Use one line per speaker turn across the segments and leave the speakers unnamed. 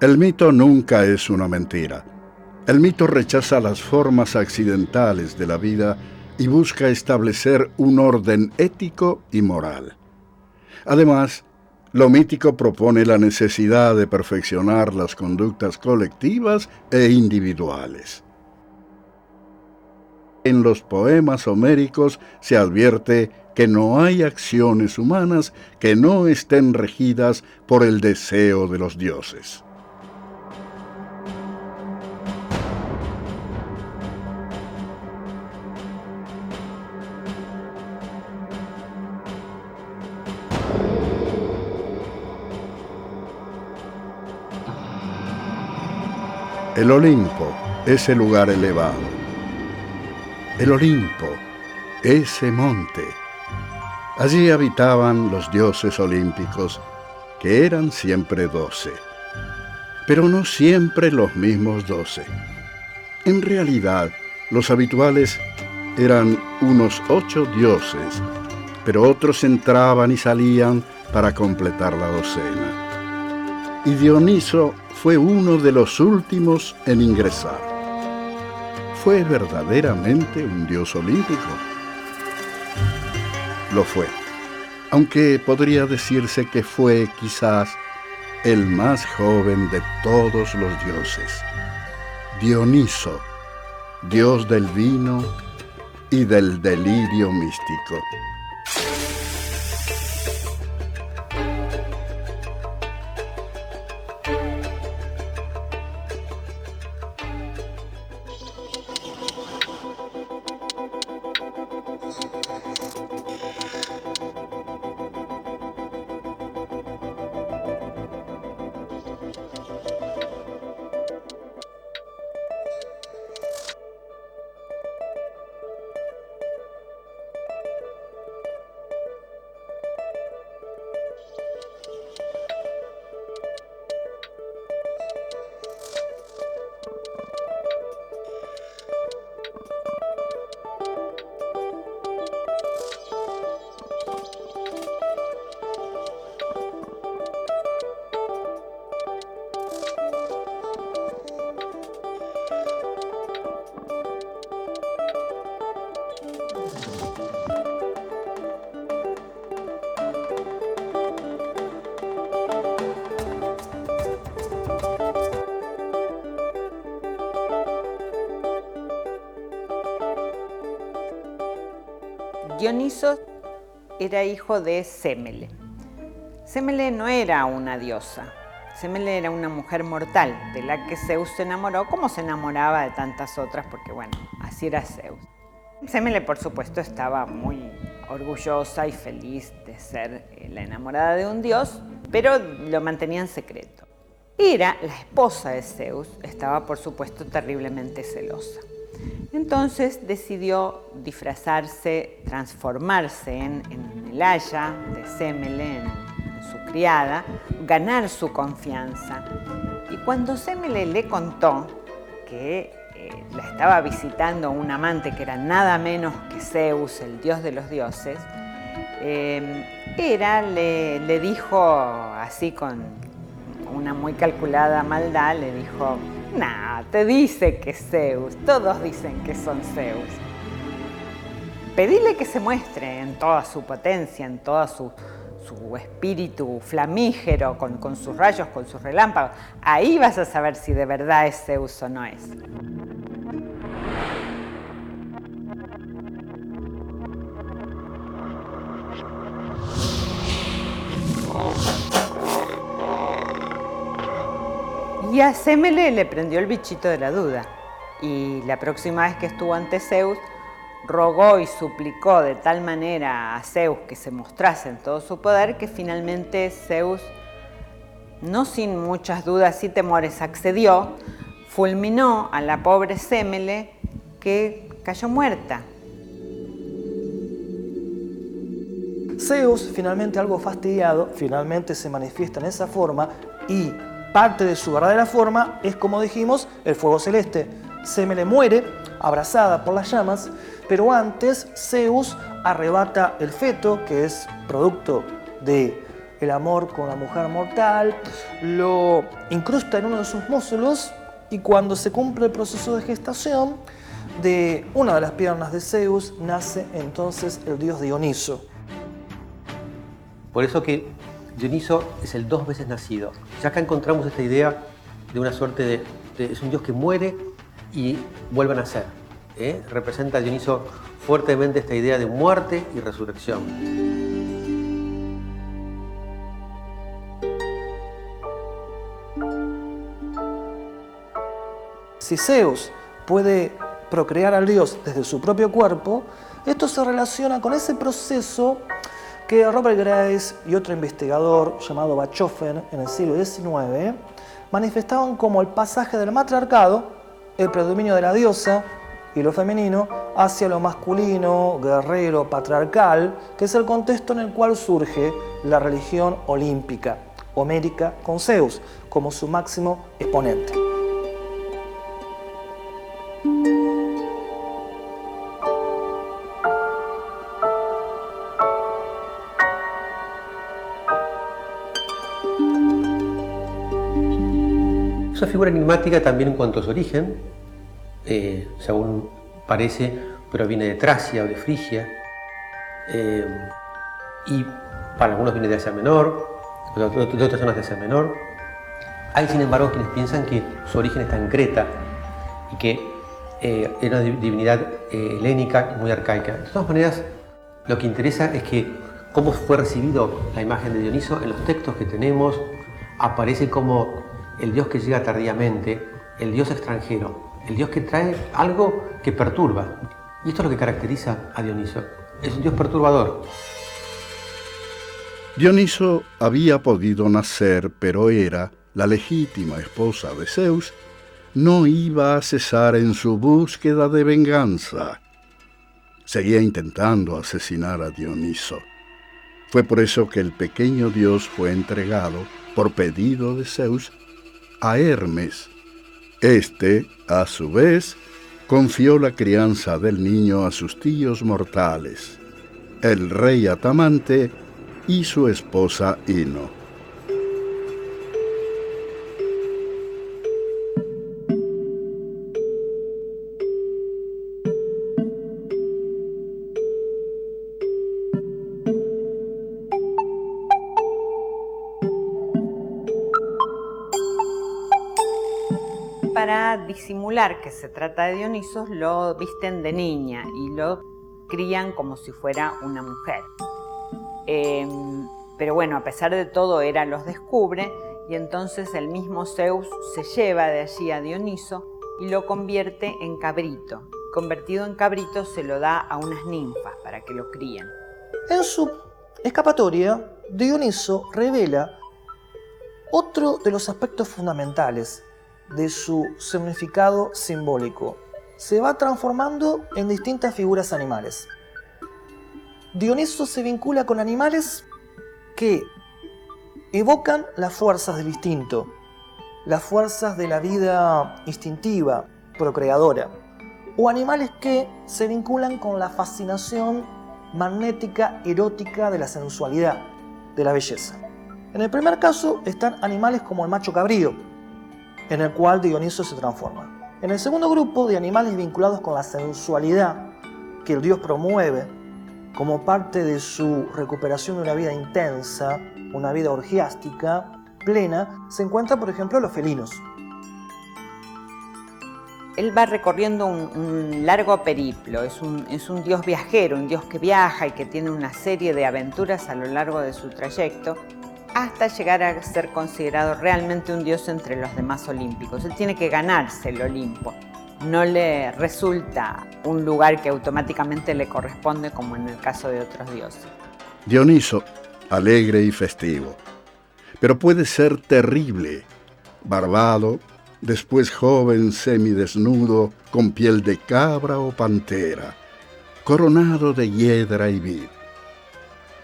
El mito nunca es una mentira. El mito rechaza las formas accidentales de la vida y busca establecer un orden ético y moral. Además, lo mítico propone la necesidad de perfeccionar las conductas colectivas e individuales. En los poemas homéricos se advierte que no hay acciones humanas que no estén regidas por el deseo de los dioses. El Olimpo, ese lugar elevado. El Olimpo, ese monte. Allí habitaban los dioses olímpicos, que eran siempre 12. Pero no siempre los mismos 12. En realidad, los habituales eran unos 8 dioses, pero otros entraban y salían para completar la docena. Y Dioniso fue uno de los últimos en ingresar. ¿Fue verdaderamente un dios olímpico? Lo fue, aunque podría decirse que fue quizás el más joven de todos los dioses. Dioniso, dios del vino y del delirio místico.
Dioniso era hijo de Sémele. Sémele no era una diosa. Sémele era una mujer mortal de la que Zeus se enamoró, como se enamoraba de tantas otras, porque bueno, así era Zeus. Sémele, por supuesto, estaba muy orgullosa y feliz de ser la enamorada de un dios, pero lo mantenía en secreto. Hera, la esposa de Zeus, estaba, por supuesto, terriblemente celosa. Entonces decidió disfrazarse, transformarse en el aya de Sémele, en su criada, ganar su confianza. Y cuando Sémele le contó que la estaba visitando un amante que era nada menos que Zeus, el dios de los dioses, Hera le dijo, así con una muy calculada maldad, le dijo: "Nah, te dice que es Zeus, todos dicen que son Zeus. Pedile que se muestre en toda su potencia, en todo su espíritu flamígero, con sus rayos, con sus relámpagos. Ahí vas a saber si de verdad es Zeus o no es". Y a Sémele le prendió el bichito de la duda, y la próxima vez que estuvo ante Zeus, rogó y suplicó de tal manera a Zeus que se mostrase en todo su poder, que finalmente Zeus, no sin muchas dudas y temores, accedió, fulminó a la pobre Sémele, que cayó muerta.
Zeus, finalmente algo fastidiado, finalmente se manifiesta en esa forma, y parte de su verdadera forma es, como dijimos, el fuego celeste. Sémele muere, abrazada por las llamas, pero antes Zeus arrebata el feto, que es producto de el amor con la mujer mortal, lo incrusta en uno de sus músculos y cuando se cumple el proceso de gestación de una de las piernas de Zeus nace entonces el dios Dioniso.
Por eso que Dioniso es el 2 veces nacido. Ya acá encontramos esta idea de una suerte es un dios que muere y vuelve a nacer. Representa a Dioniso fuertemente esta idea de muerte y resurrección.
Si Zeus puede procrear al dios desde su propio cuerpo, esto se relaciona con ese proceso que Robert Grace y otro investigador llamado Bachofen en el siglo XIX manifestaban como el pasaje del matriarcado, el predominio de la diosa y lo femenino, hacia lo masculino, guerrero, patriarcal, que es el contexto en el cual surge la religión olímpica, homérica, con Zeus como su máximo exponente.
Es una figura enigmática también en cuanto a su origen, según parece, proviene de Tracia o de Frigia, y para algunos viene de Asia Menor, de otras zonas de Asia Menor. Hay, sin embargo, quienes piensan que su origen está en Creta y que era una divinidad helénica muy arcaica. De todas maneras, lo que interesa es que cómo fue recibido la imagen de Dioniso en los textos que tenemos. Aparece como el dios que llega tardíamente, el dios extranjero, el dios que trae algo que perturba. Y esto es lo que caracteriza a Dioniso. Es un dios perturbador.
Dioniso había podido nacer, pero Hera, la legítima esposa de Zeus, no iba a cesar en su búsqueda de venganza. Seguía intentando asesinar a Dioniso. Fue por eso que el pequeño dios fue entregado, por pedido de Zeus, a Hermes. Este, a su vez, confió la crianza del niño a sus tíos mortales, el rey Atamante y su esposa Ino.
Para disimular que se trata de Dioniso, lo visten de niña y lo crían como si fuera una mujer. Pero bueno, a pesar de todo, Hera los descubre y entonces el mismo Zeus se lleva de allí a Dioniso y lo convierte en cabrito. Convertido en cabrito se lo da a unas ninfas para que lo críen.
En su escapatoria, Dioniso revela otro de los aspectos fundamentales de su significado simbólico. Se va transformando en distintas figuras animales. Dioniso se vincula con animales que evocan las fuerzas del instinto, las fuerzas de la vida instintiva, procreadora, o animales que se vinculan con la fascinación magnética, erótica de la sensualidad, de la belleza. En el primer caso están animales como el macho cabrío, en el cual Dioniso se transforma. En el segundo grupo de animales vinculados con la sensualidad que el dios promueve como parte de su recuperación de una vida intensa, una vida orgiástica, plena, se encuentran, por ejemplo, los felinos.
Él va recorriendo un largo periplo, es un dios viajero, un dios que viaja y que tiene una serie de aventuras a lo largo de su trayecto, hasta llegar a ser considerado realmente un dios entre los demás olímpicos. Él tiene que ganarse el Olimpo. No le resulta un lugar que automáticamente le corresponde como en el caso de otros dioses.
Dioniso, alegre y festivo, pero puede ser terrible, barbado, después joven semidesnudo con piel de cabra o pantera, coronado de hiedra y vid.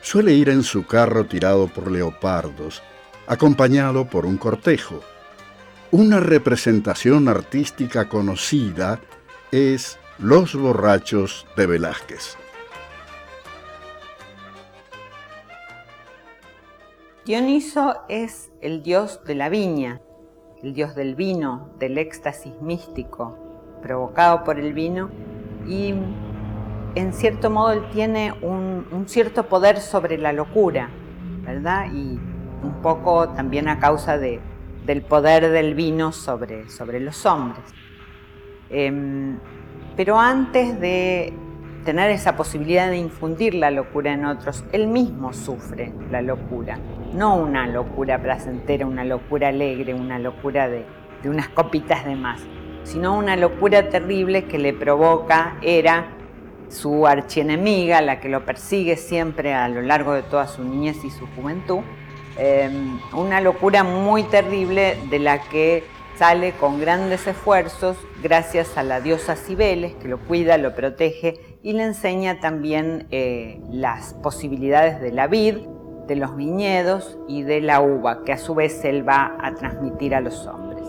Suele ir en su carro tirado por leopardos, acompañado por un cortejo. Una representación artística conocida es Los borrachos de Velázquez.
Dioniso es el dios de la viña, el dios del vino, del éxtasis místico provocado por el vino, y en cierto modo él tiene un cierto poder sobre la locura, ¿verdad? Y un poco también a causa del poder del vino sobre los hombres. Pero antes de tener esa posibilidad de infundir la locura en otros, él mismo sufre la locura. No una locura placentera, una locura alegre, una locura de unas copitas de más, sino una locura terrible que le provoca Hera, su archienemiga, la que lo persigue siempre a lo largo de toda su niñez y su juventud. Una locura muy terrible de la que sale con grandes esfuerzos gracias a la diosa Cibeles, que lo cuida, lo protege y le enseña también las posibilidades de la vid, de los viñedos y de la uva, que a su vez él va a transmitir a los hombres.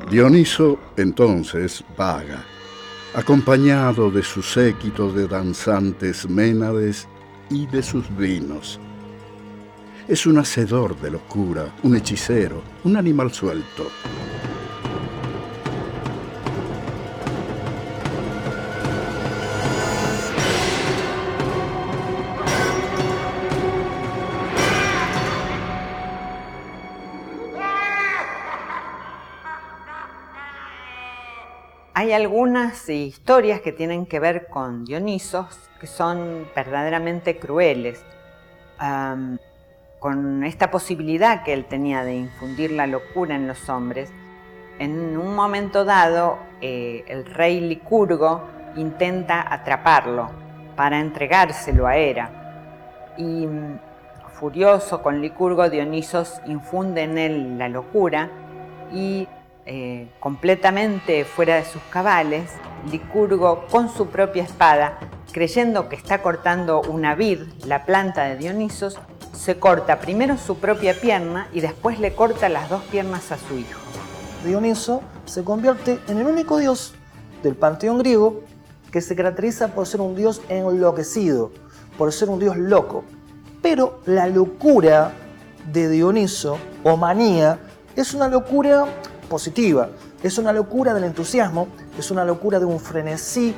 Dioniso entonces vaga, acompañado de su séquito de danzantes ménades y de sus vinos. Es un hacedor de locura, un hechicero, un animal suelto.
Hay algunas historias que tienen que ver con Dioniso que son verdaderamente crueles, con esta posibilidad que él tenía de infundir la locura en los hombres. En un momento dado, el rey Licurgo intenta atraparlo para entregárselo a Hera. Y furioso con Licurgo, Dioniso infunde en él la locura y completamente fuera de sus cabales, Licurgo con su propia espada, creyendo que está cortando una vid, la planta de Dioniso, se corta primero su propia pierna y después le corta las dos piernas a su hijo.
Dioniso se convierte en el único dios del panteón griego que se caracteriza por ser un dios enloquecido, por ser un dios loco. Pero la locura de Dioniso, o manía, es una locura positiva, es una locura del entusiasmo, es una locura de un frenesí,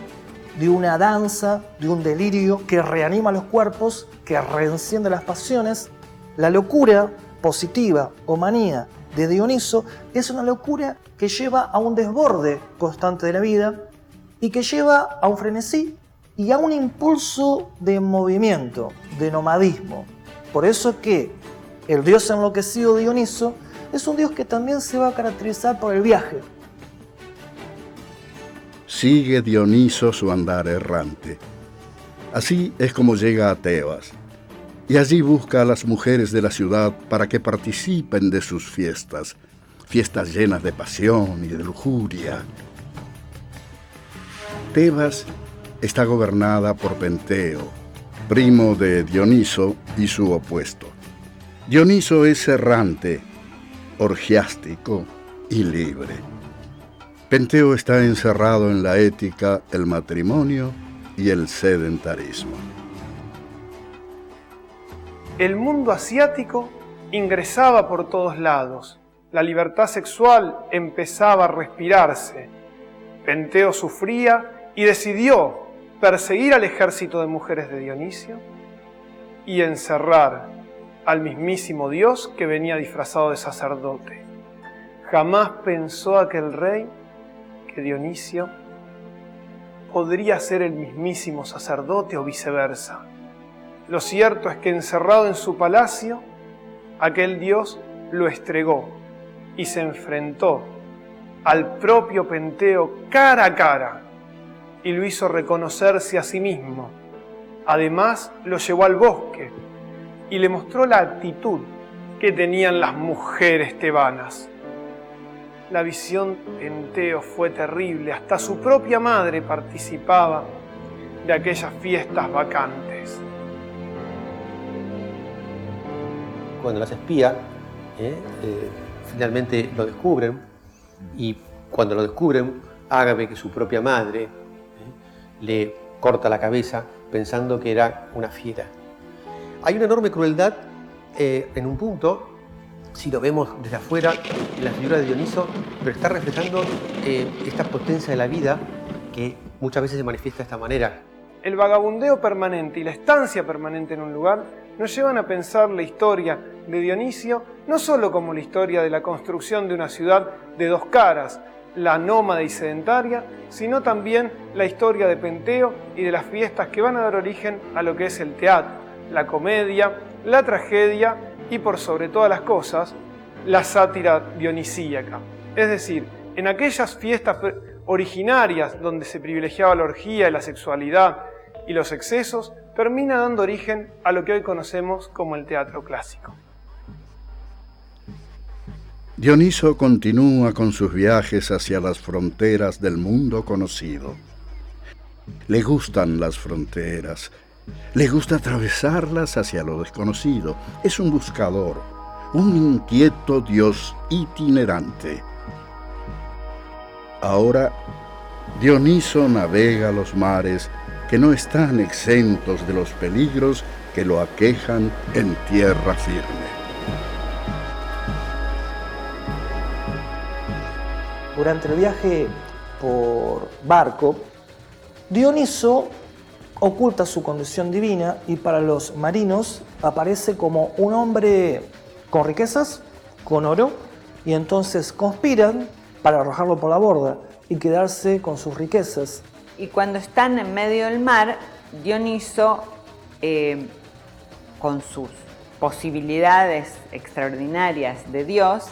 de una danza, de un delirio que reanima los cuerpos, que reenciende las pasiones. La locura positiva o manía de Dioniso es una locura que lleva a un desborde constante de la vida y que lleva a un frenesí y a un impulso de movimiento, de nomadismo. Por eso que el dios enloquecido Dioniso es un dios que también se va a caracterizar por el viaje.
Sigue Dioniso su andar errante. Así es como llega a Tebas, y allí busca a las mujeres de la ciudad para que participen de sus fiestas, fiestas llenas de pasión y de lujuria. Tebas está gobernada por Penteo, primo de Dioniso y su opuesto. Dioniso es errante, orgiástico y libre. Penteo está encerrado en la ética, el matrimonio y el sedentarismo.
El mundo asiático ingresaba por todos lados. La libertad sexual empezaba a respirarse. Penteo sufría y decidió perseguir al ejército de mujeres de Dionisio y encerrar al mismísimo Dios que venía disfrazado de sacerdote. Jamás pensó aquel rey que Dionisio podría ser el mismísimo sacerdote o viceversa. Lo cierto es que encerrado en su palacio, aquel Dios lo estregó y se enfrentó al propio Penteo cara a cara y lo hizo reconocerse a sí mismo. Además, lo llevó al bosque y le mostró la actitud que tenían las mujeres tebanas. La visión de Penteo fue terrible, hasta su propia madre participaba de aquellas fiestas bacantes.
cuando las espía, finalmente lo descubren, y cuando lo descubren, Ágape, que su propia madre, le corta la cabeza pensando que era una fiera. Hay una enorme crueldad en un punto, si lo vemos desde afuera, en la figura de Dioniso, pero está reflejando esta potencia de la vida que muchas veces se manifiesta de esta manera.
El vagabundeo permanente y la estancia permanente en un lugar nos llevan a pensar la historia de Dionisio no solo como la historia de la construcción de una ciudad de dos caras, la nómada y sedentaria, sino también la historia de Penteo y de las fiestas que van a dar origen a lo que es el teatro, la comedia, la tragedia y, por sobre todas las cosas, la sátira dionisíaca. Es decir, en aquellas fiestas originarias donde se privilegiaba la orgía y la sexualidad y los excesos, termina dando origen a lo que hoy conocemos como el teatro clásico.
Dioniso continúa con sus viajes hacia las fronteras del mundo conocido. Le gustan las fronteras, le gusta atravesarlas hacia lo desconocido. Es un buscador, un inquieto dios itinerante. Ahora, Dioniso navega los mares que no están exentos de los peligros que lo aquejan en tierra firme.
Durante el viaje por barco, Dioniso oculta su condición divina y para los marinos aparece como un hombre con riquezas, con oro, y entonces conspiran para arrojarlo por la borda y quedarse con sus riquezas.
Y cuando están en medio del mar, Dioniso, con sus posibilidades extraordinarias de Dios,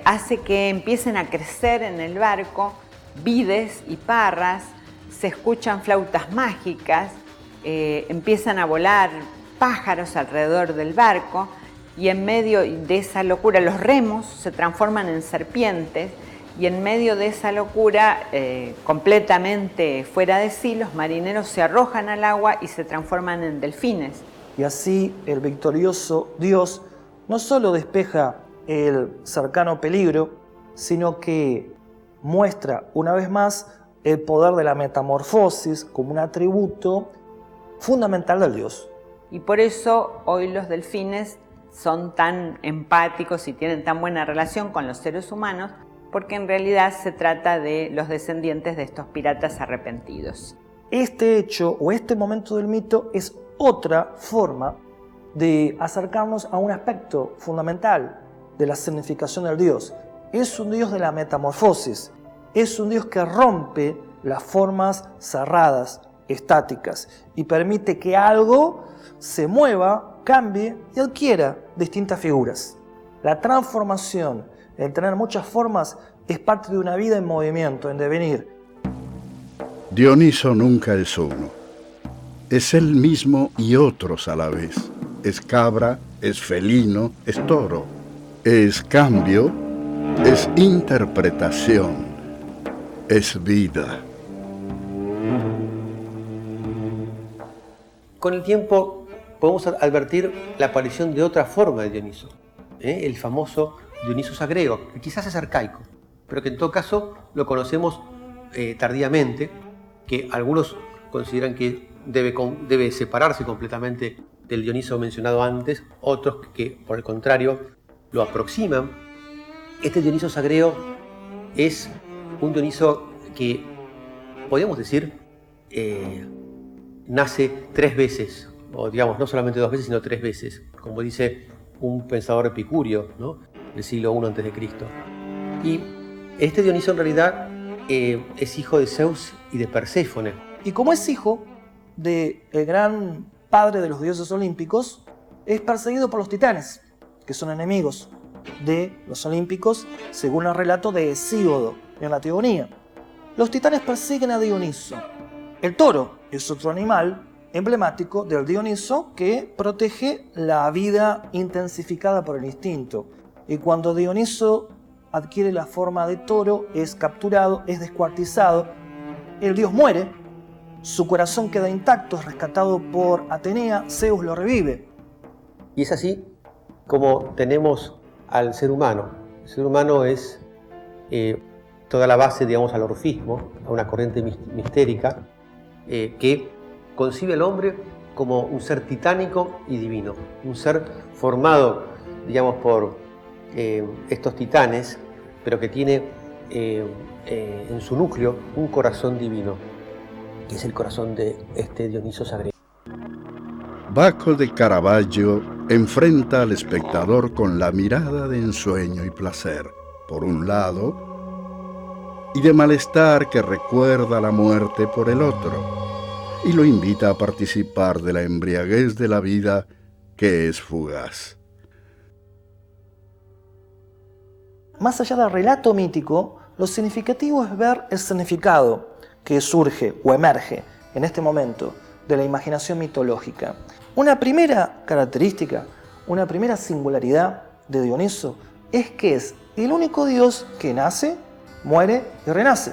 hace que empiecen a crecer en el barco vides y parras, se escuchan flautas mágicas, empiezan a volar pájaros alrededor del barco, y en medio de esa locura los remos se transforman en serpientes, y en medio de esa locura, completamente fuera de sí, los marineros se arrojan al agua y se transforman en delfines.
Y así el victorioso Dios no solo despeja el cercano peligro, sino que muestra una vez más el poder de la metamorfosis como un atributo fundamental del Dios.
Y por eso hoy los delfines son tan empáticos y tienen tan buena relación con los seres humanos, porque en realidad se trata de los descendientes de estos piratas arrepentidos.
Este hecho o este momento del mito es otra forma de acercarnos a un aspecto fundamental de la significación del Dios. Es un Dios de la metamorfosis, es un Dios que rompe las formas cerradas, estáticas, y permite que algo se mueva, cambie y adquiera distintas figuras. La transformación, el tener muchas formas, es parte de una vida en movimiento, en devenir.
Dioniso nunca es uno. Es él mismo y otros a la vez. Es cabra, es felino, es toro. Es cambio, es interpretación, es vida.
Con el tiempo podemos advertir la aparición de otra forma de Dioniso, el famoso Dioniso Sagreo, que quizás es arcaico, pero que en todo caso lo conocemos tardíamente, que algunos consideran que debe separarse completamente del Dioniso mencionado antes, otros que por el contrario lo aproximan. Este Dioniso Sagreo es un Dioniso que, podríamos decir, nace 3 veces, o digamos, no solamente 2 veces, sino 3 veces, como dice un pensador epicúreo, ¿no?, del siglo I a.C. Y este Dioniso en realidad es hijo de Zeus y de Perséfone.
Y como es hijo del gran padre de los dioses olímpicos, es perseguido por los titanes, que son enemigos de los olímpicos, según el relato de Hesíodo en la Teogonía. Los titanes persiguen a Dioniso. El toro es otro animal emblemático del Dioniso que protege la vida intensificada por el instinto. Y cuando Dioniso adquiere la forma de toro, es capturado, es descuartizado, el dios muere, su corazón queda intacto, es rescatado por Atenea, Zeus lo revive.
Y es así como tenemos al ser humano. El ser humano es toda la base, digamos, al orfismo, a una corriente mistérica que concibe al hombre como un ser titánico y divino, un ser formado, digamos, por estos titanes, pero que tiene en su núcleo un corazón divino, que es el corazón de este Dioniso Sagredo.
Bacco de Caravaggio enfrenta al espectador con la mirada de ensueño y placer, por un lado, y de malestar que recuerda la muerte por el otro, y lo invita a participar de la embriaguez de la vida que es fugaz.
Más allá del relato mítico, lo significativo es ver el significado que surge o emerge en este momento de la imaginación mitológica. Una primera característica, una primera singularidad de Dioniso es que es el único dios que nace, muere y renace.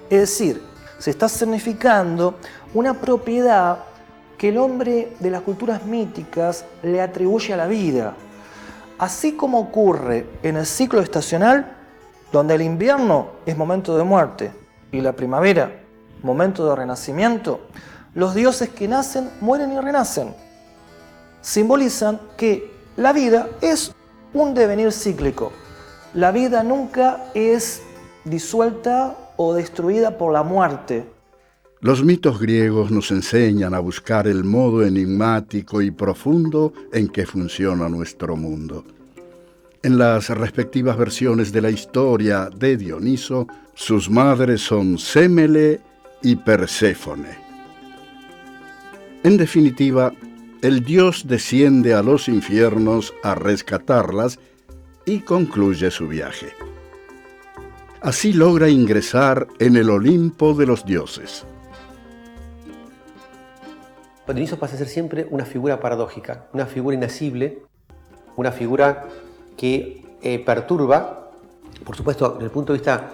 Es decir, se está significando una propiedad que el hombre de las culturas míticas le atribuye a la vida. Así como ocurre en el ciclo estacional, donde el invierno es momento de muerte y la primavera momento de renacimiento, los dioses que nacen, mueren y renacen. Simbolizan que la vida es un devenir cíclico. La vida nunca es disuelta o destruida por la muerte.
Los mitos griegos nos enseñan a buscar el modo enigmático y profundo en que funciona nuestro mundo. En las respectivas versiones de la historia de Dioniso, sus madres son Sémele y Perséfone. En definitiva, el dios desciende a los infiernos a rescatarlas y concluye su viaje. Así logra ingresar en el Olimpo de los dioses.
Dioniso pasa a ser siempre una figura paradójica, una figura inasible, una figura que perturba. Por supuesto, desde el punto de vista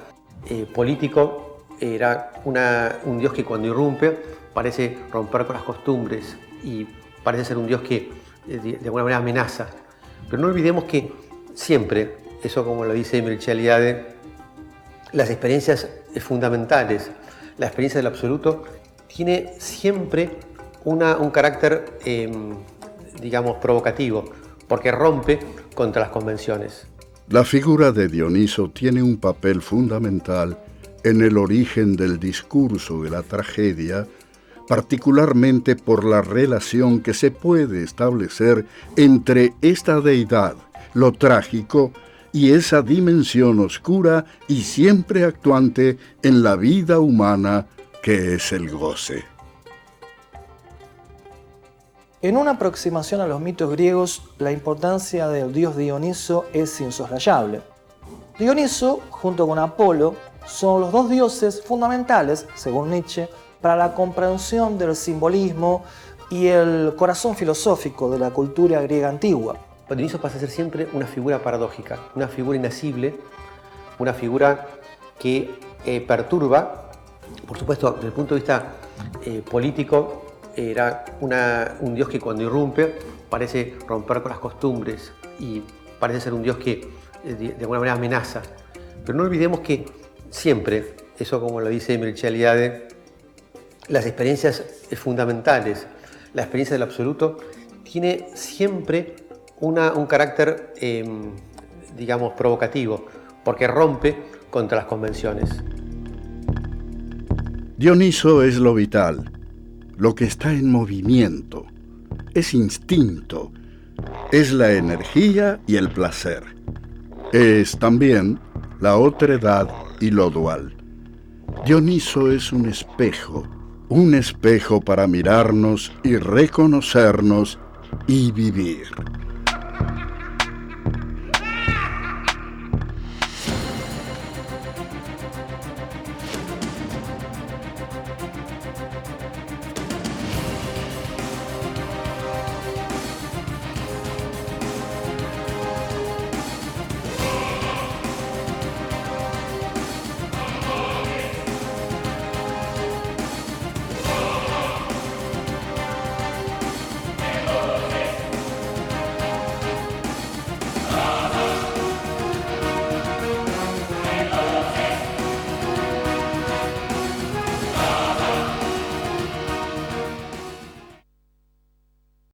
político, era un dios que cuando irrumpe parece romper con las costumbres y parece ser un dios que de alguna manera amenaza. Pero no olvidemos que siempre, eso como lo dice Mircea Eliade, las experiencias fundamentales, la experiencia del absoluto, tiene siempre un carácter, digamos, provocativo, porque rompe contra las convenciones.
La figura de Dioniso tiene un papel fundamental en el origen del discurso de la tragedia, particularmente por la relación que se puede establecer entre esta deidad, lo trágico, y esa dimensión oscura y siempre actuante en la vida humana que es el goce.
En una aproximación a los mitos griegos, la importancia del dios Dioniso es insoslayable. Dioniso, junto con Apolo, son los dos dioses fundamentales, según Nietzsche, para la comprensión del simbolismo y el corazón filosófico de la cultura griega antigua.
Dioniso pasa a ser siempre una figura paradójica, una figura inasible, una figura que perturba. Por supuesto, desde el punto de vista político, era un dios que cuando irrumpe parece romper con las costumbres y parece ser un dios que de alguna manera amenaza. Pero no olvidemos que siempre, eso como lo dice Mircea Eliade, las experiencias fundamentales, la experiencia del absoluto, tiene siempre un carácter, digamos, provocativo, porque rompe contra las convenciones.
Dioniso es lo vital, lo que está en movimiento, es instinto, es la energía y el placer. Es también la otredad y lo dual. Dioniso es un espejo para mirarnos y reconocernos y vivir.